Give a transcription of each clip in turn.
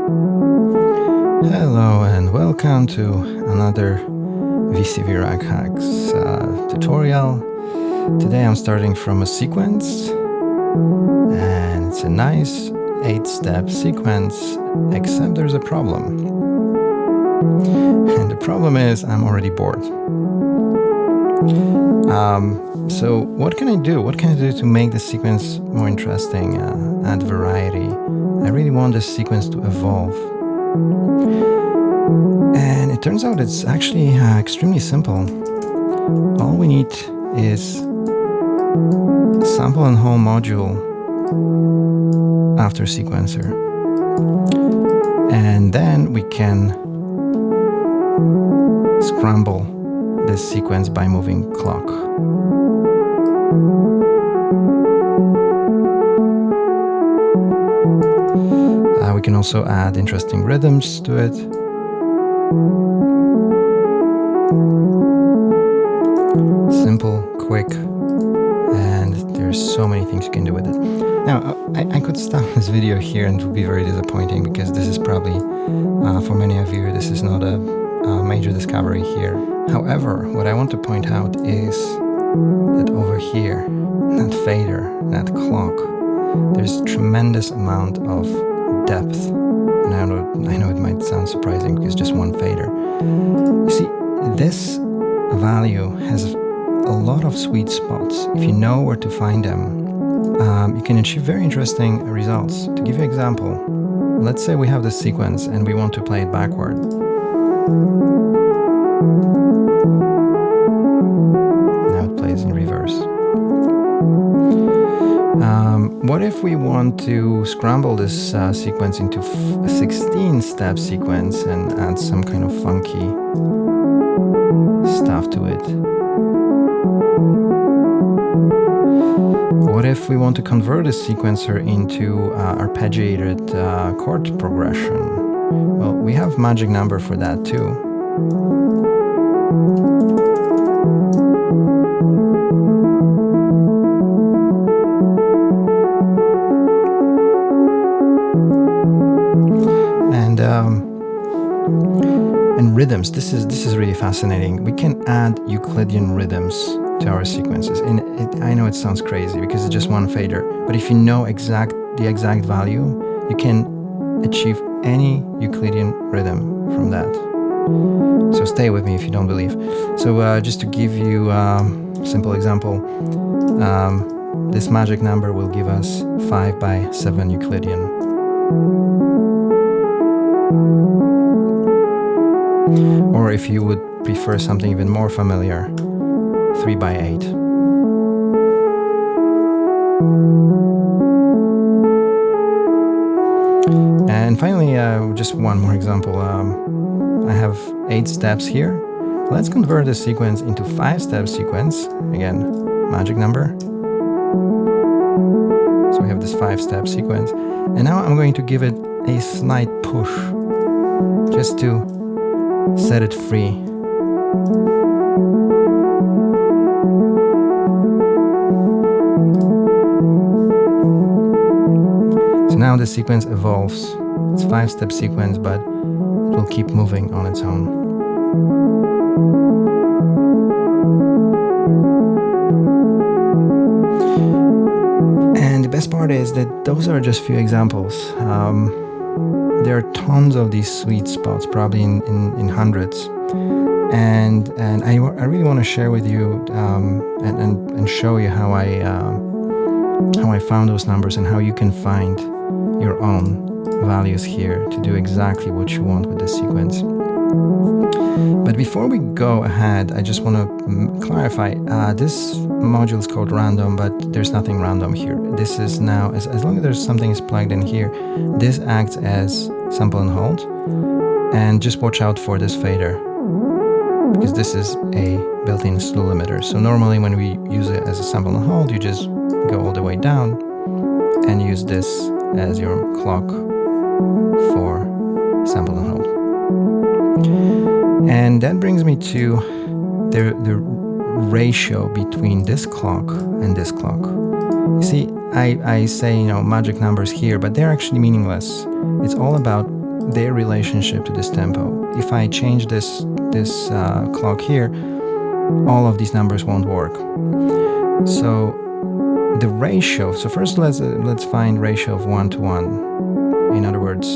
Hello and welcome to another VCV Rack Hacks tutorial. Today I'm starting from a sequence, and it's a nice 8-step sequence, except there's a problem. And the problem is I'm already bored. So what can I do? What can I do to make the sequence more interesting, add variety? I really want this sequence to evolve. And it turns out it's actually extremely simple. All we need is a sample and hold module after sequencer. And then we can scramble this sequence by moving clock. We can also add interesting rhythms to it. Simple, quick, and there's so many things you can do with it. Now, I could stop this video here and it would be very disappointing, because this is probably, for many of you, this is not a major discovery here. However, what I want to point out is that over here, that fader, that clock, there's a tremendous amount of depth. And I know it might sound surprising because just one fader. You see, this value has a lot of sweet spots. If you know where to find them, you can achieve very interesting results. To give you an example, let's say we have this sequence and we want to play it backward. Now it plays in reverse. What if we want to scramble this sequence into a 16-step sequence and add some kind of funky stuff to it? What if we want to convert this sequencer into arpeggiated chord progression? Well, we have magic number for that too. And rhythms, this is really fascinating. We can add Euclidean rhythms to our sequences. And I know it sounds crazy because it's just one fader, but if you know the exact value, you can achieve any Euclidean rhythm from that. So stay with me if you don't believe. So just to give you a simple example, this magic number will give us 5/7 Euclidean. Or if you would prefer something even more familiar, 3/8. And finally, just one more example. I have 8 steps here. Let's convert this sequence into 5-step sequence. Again, magic number. So we have this 5-step sequence. And now I'm going to give it a slight push, just to set it free. So now the sequence evolves. It's a 5-step sequence, but it will keep moving on its own. And the best part is that those are just few examples. There are tons of these sweet spots, probably in hundreds, and I really want to share with you and show you how I found those numbers and how you can find your own values here to do exactly what you want with this sequence. But before we go ahead, I just want to clarify, this module is called random, but there's nothing random here. This is now, as long as there's something is plugged in here, this acts as sample and hold. And just watch out for this fader, because this is a built-in slew limiter. So normally when we use it as a sample and hold, you just go all the way down and use this as your clock for sample and hold. And that brings me to the ratio between this clock and this clock. You see, I say, magic numbers here, but they're actually meaningless. It's all about their relationship to this tempo. If I change this clock here, all of these numbers won't work. So the ratio, so first let's find ratio of 1 to 1. In other words,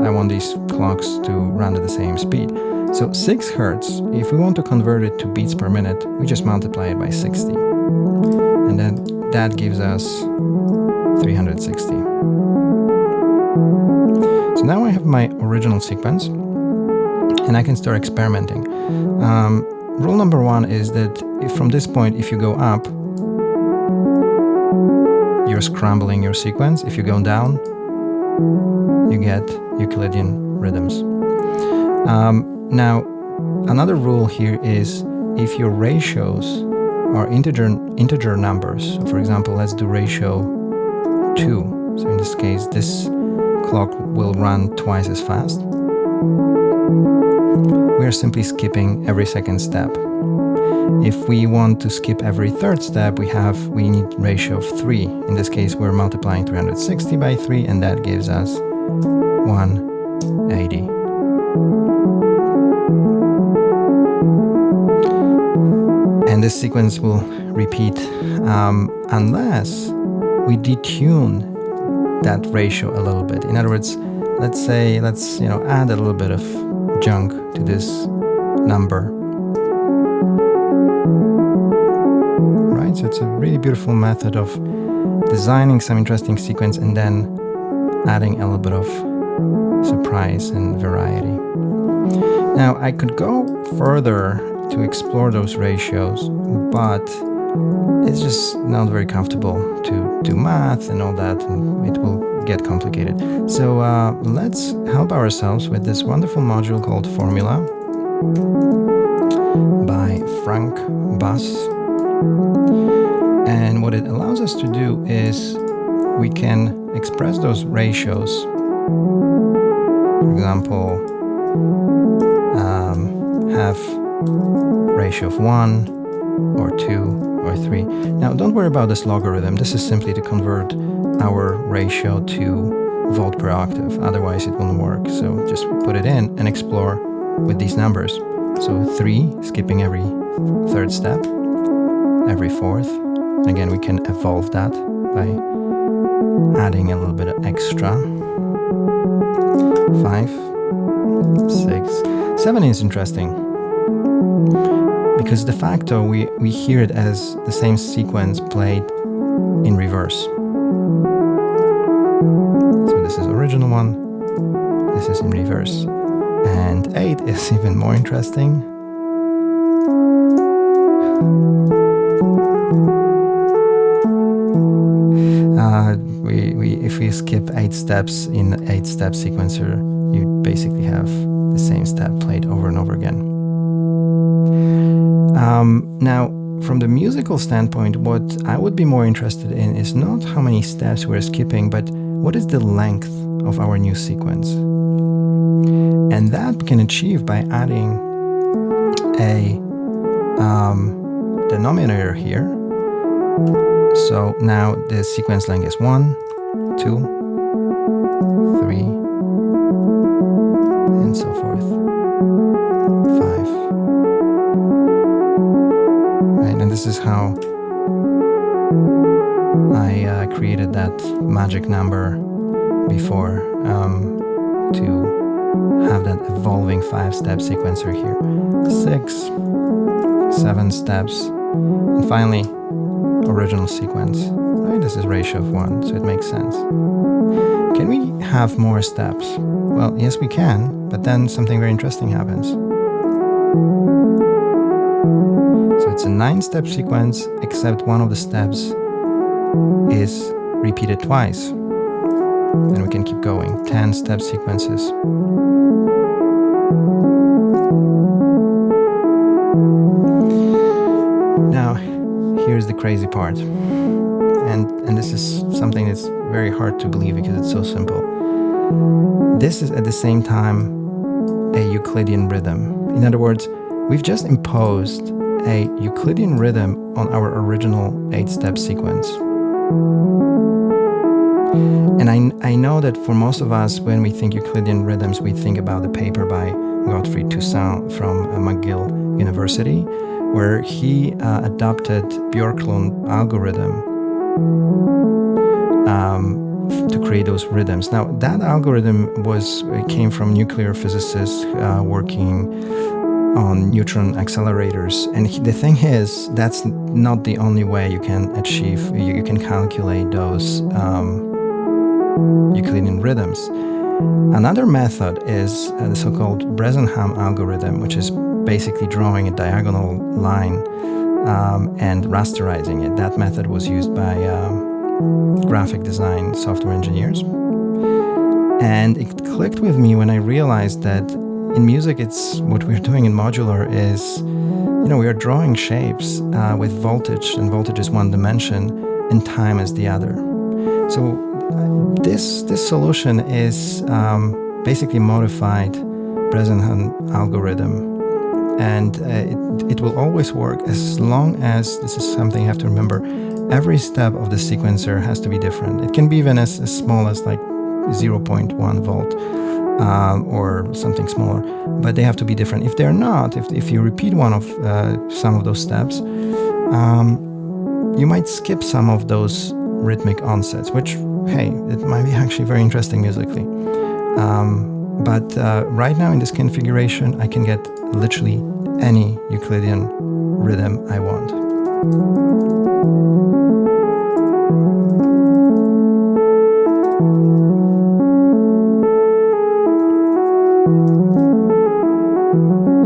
I want these clocks to run at the same speed. So 6 hertz, if we want to convert it to beats per minute, we just multiply it by 60. And then that gives us 360. So now I have my original sequence, and I can start experimenting. Rule number 1 is that from this point, if you go up, you're scrambling your sequence. If you go down, you get Euclidean rhythms. Now, another rule here is if your ratios are integer numbers. So for example, let's do ratio 2. So in this case, this clock will run twice as fast. We are simply skipping every second step. If we want to skip every third step, we need ratio of 3. In this case, we're multiplying 360 by 3, and that gives us 180. And this sequence will repeat unless we detune that ratio a little bit. In other words, let's add a little bit of junk to this number. Right? So it's a really beautiful method of designing some interesting sequence and then adding a little bit of surprise and variety. Now, I could go further to explore those ratios, but it's just not very comfortable to do math and all that, and it will get complicated. So let's help ourselves with this wonderful module called Formula by Frank Bass. And what it allows us to do is we can express those ratios. For example, have ratio of 1 or 2 or 3. Now, don't worry about this logarithm. This is simply to convert our ratio to volt per octave. Otherwise, it won't work. So just put it in and explore with these numbers. So 3, skipping every third step, every fourth. And again, we can evolve that by adding a little bit of extra. 5, 6, 7 is interesting because de facto we hear it as the same sequence played in reverse. So this is original one, this is in reverse. And 8 is even more interesting. If we skip 8 steps in 8-step sequencer, you basically have the same step played over and over again. Now, from the musical standpoint, what I would be more interested in is not how many steps we're skipping, but what is the length of our new sequence. And that we can achieve by adding a denominator here. So now the sequence length is 1, 2, 3, and so forth. 5. Right, and this is how I created that magic number before to have that evolving 5-step sequencer here. 6, 7 steps, and finally original sequence. Right, this is ratio of 1, so it makes sense. Can we have more steps? Well, yes, we can, but then something very interesting happens. So it's a 9-step sequence, except one of the steps is repeated twice. And we can keep going. 10-step sequences. Now, here's the crazy part. And this is something that's very hard to believe because it's so simple. This is at the same time a Euclidean rhythm. In other words, we've just imposed a Euclidean rhythm on our original 8-step sequence. And I know that for most of us, when we think Euclidean rhythms, we think about the paper by Godfrey Toussaint from McGill University, where he adopted Björklund algorithm to create those rhythms. Now, that algorithm came from nuclear physicists working on neutron accelerators. And the thing is, that's not the only way you can achieve, you can calculate those Euclidean rhythms. Another method is the so-called Bresenham algorithm, which is basically drawing a diagonal line and rasterizing it. That method was used by graphic design software engineers. And it clicked with me when I realized that in music, it's what we're doing in modular is, we are drawing shapes with voltage, and voltage is one dimension and time is the other. So this solution is basically modified Bresenham algorithm, and it will always work as long as, this is something you have to remember, every step of the sequencer has to be different. It can be even as small as like 0.1 volt or something smaller, but they have to be different. If they're not, if you repeat some of those steps, you might skip some of those rhythmic onsets, which, hey, it might be actually very interesting musically. But right now in this configuration, I can get literally any Euclidean rhythm I want.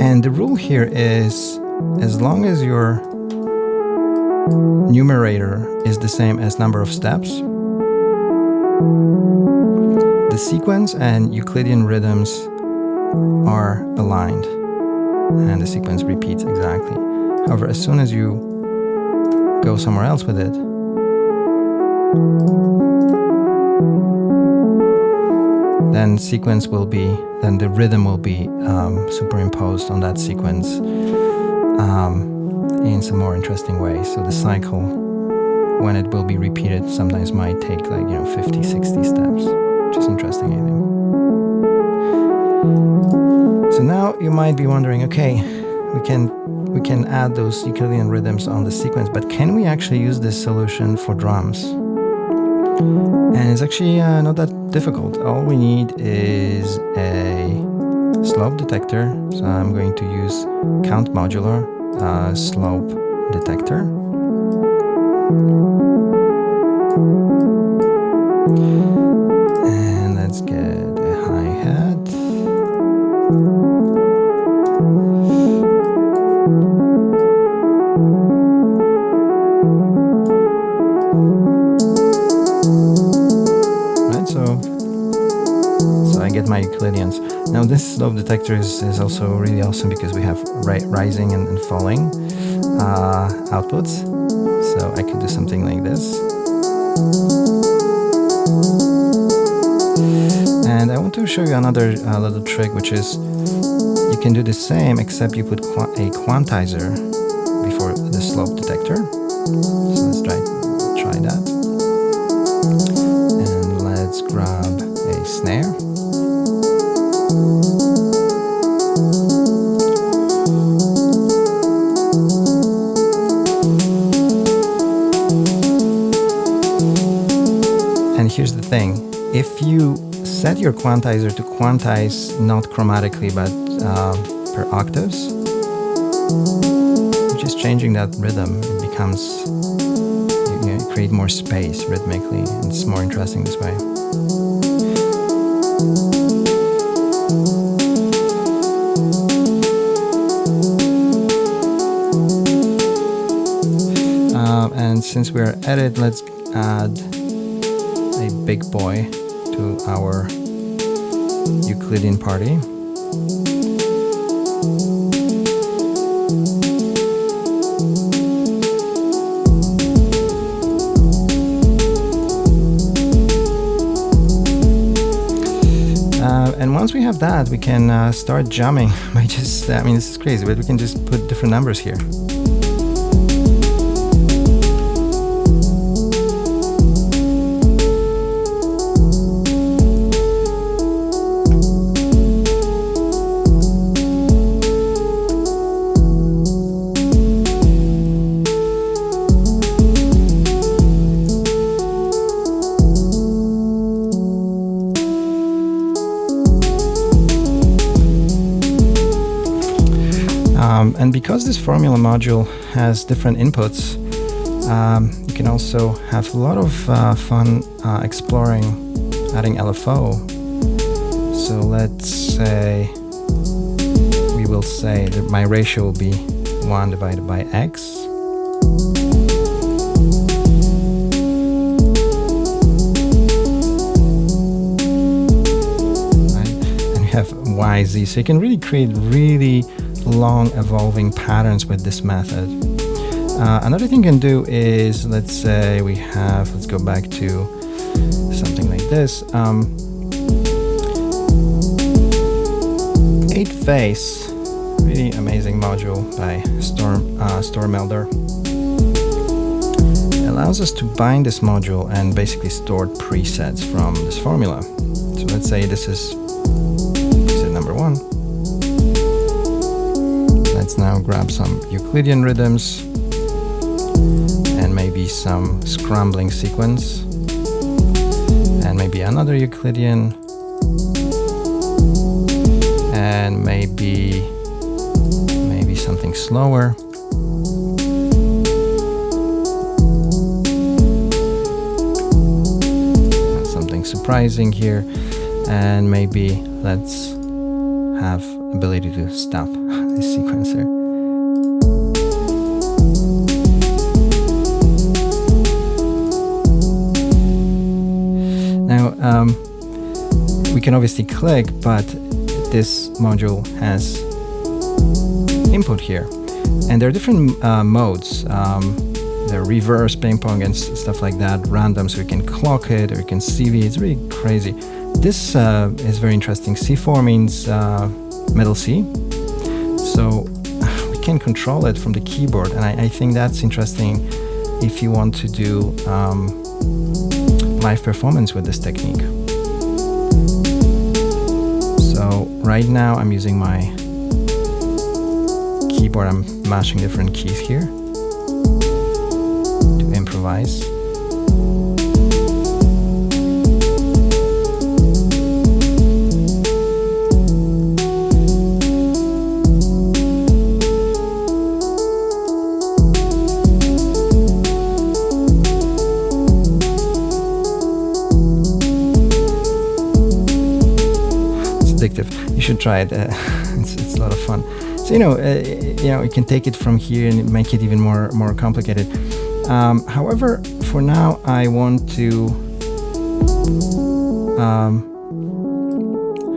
And the rule here is, as long as your numerator is the same as number of steps, the sequence and Euclidean rhythms are aligned, and the sequence repeats exactly. However, as soon as you go somewhere else with it, then the rhythm will be superimposed on that sequence in some more interesting ways. So the cycle, when it will be repeated, sometimes might take 50, 60 steps, which is interesting, I think. So now you might be wondering, okay, we can add those Euclidean rhythms on the sequence, but can we actually use this solution for drums? And it's actually not that difficult. All we need is a slope detector. So I'm going to use count modular slope detector. And let's get a hi-hat. So I get my Euclideans. Now this slope detector is also really awesome because we have rising and falling outputs. So I can do something like this. And I want to show you another little trick, which is you can do the same, except you put a quantizer before the slope detector. So let's try that. And let's grab a snare. And here's the thing, if you set your quantizer to quantize not chromatically but per octaves, you're just changing that rhythm. It becomes, you create more space rhythmically. It's more interesting this way. And since we're at it, let's add a big boy to our Euclidean party. And once we have that, we can start jamming by just, this is crazy, but we can just put different numbers here. And because this formula module has different inputs, you can also have a lot of fun exploring adding LFO. So let's say we will say that my ratio will be 1 divided by x. Have YZ, so you can really create really long evolving patterns with this method. Another thing you can do is, let's say we have, let's go back to something like this, 8-phase, really amazing module by Stormelder. It allows us to bind this module and basically store presets from this formula. So let's say this is number 1. Let's now grab some Euclidean rhythms and maybe some scrambling sequence and maybe another Euclidean and maybe something slower. And something surprising here, and maybe let's have ability to stop this sequencer. Now we can obviously click, but this module has input here, and there are different modes. There are reverse, ping pong, and stuff like that, random, so you can clock it or you can CV. It's really crazy. This is very interesting. C4 means middle C, so we can control it from the keyboard, and I think that's interesting if you want to do live performance with this technique. So right now I'm using my keyboard, I'm mashing different keys here to improvise. You should try it. It's a lot of fun. So you can take it from here and make it even more complicated. However, for now I want to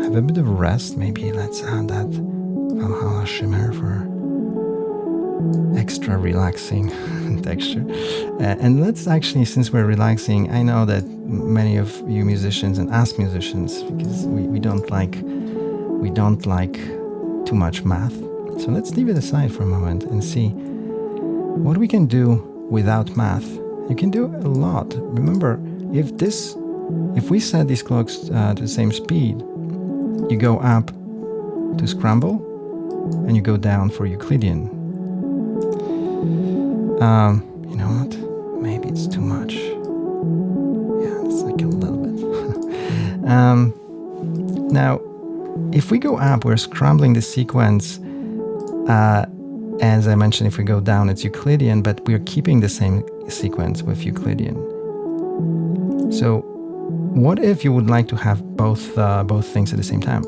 have a bit of rest. Maybe let's add that Valhalla shimmer for extra relaxing texture. And let's actually, since we're relaxing, I know that many of you musicians and us musicians, because we don't like too much math. So let's leave it aside for a moment and see what we can do without math. You can do a lot. Remember, if we set these clocks to the same speed, you go up to Scramble and you go down for Euclidean. You know what? Maybe it's too much. Yeah, it's like a little bit. Now, if we go up, we're scrambling the sequence. As I mentioned, if we go down, it's Euclidean, but we're keeping the same sequence with Euclidean. So what if you would like to have both things at the same time?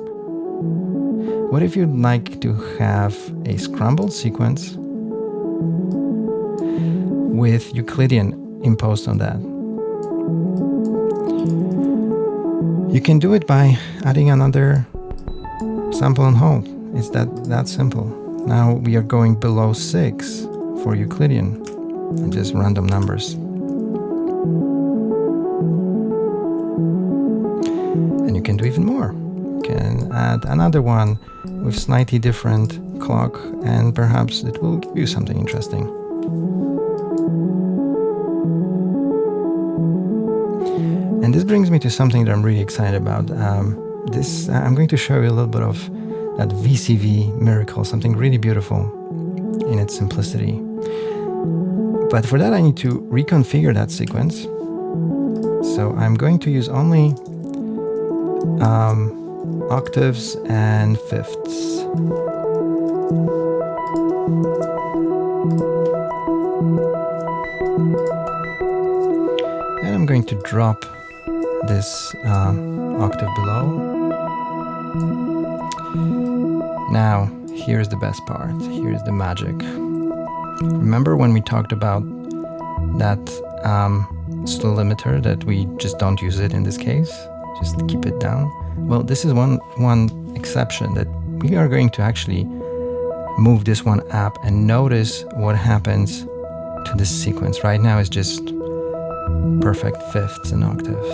What if you'd like to have a scrambled sequence with Euclidean imposed on that? You can do it by adding another sample and hold. It's that simple. Now we are going below 6 for Euclidean, and just random numbers. And you can do even more. You can add another one with slightly different clock, and perhaps it will give you something interesting. And this brings me to something that I'm really excited about. I'm going to show you a little bit of that VCV miracle, something really beautiful in its simplicity. But for that I need to reconfigure that sequence. So I'm going to use only octaves and fifths. And I'm going to drop this octave below. Now, here's the best part. Here's the magic. Remember when we talked about that slow limiter, that we just don't use it in this case? Just keep it down. Well, this is one exception, that we are going to actually move this one up and notice what happens to this sequence. Right now it's just perfect fifths and octaves.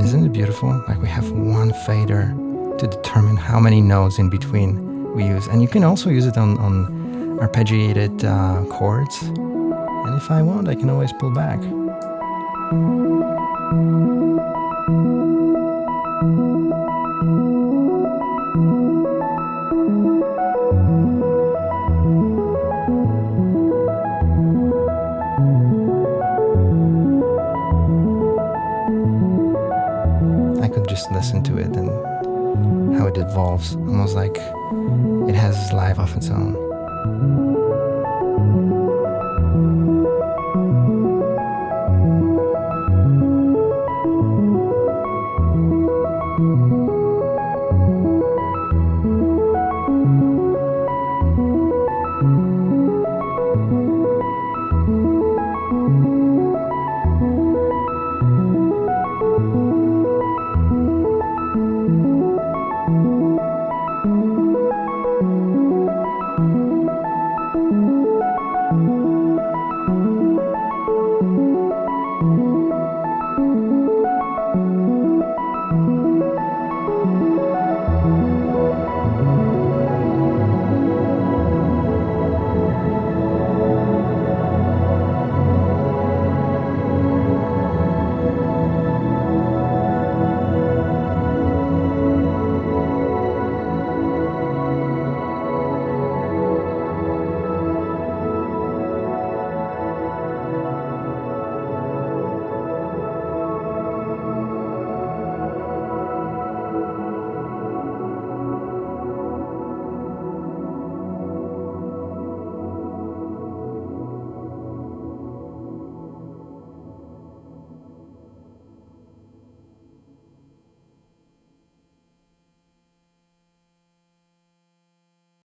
Isn't it beautiful? Like, we have one fader to determine how many notes in between we use. And you can also use it on arpeggiated chords. And if I want, I can always pull back. I could just listen to it and how it evolves, almost like it has life of its own.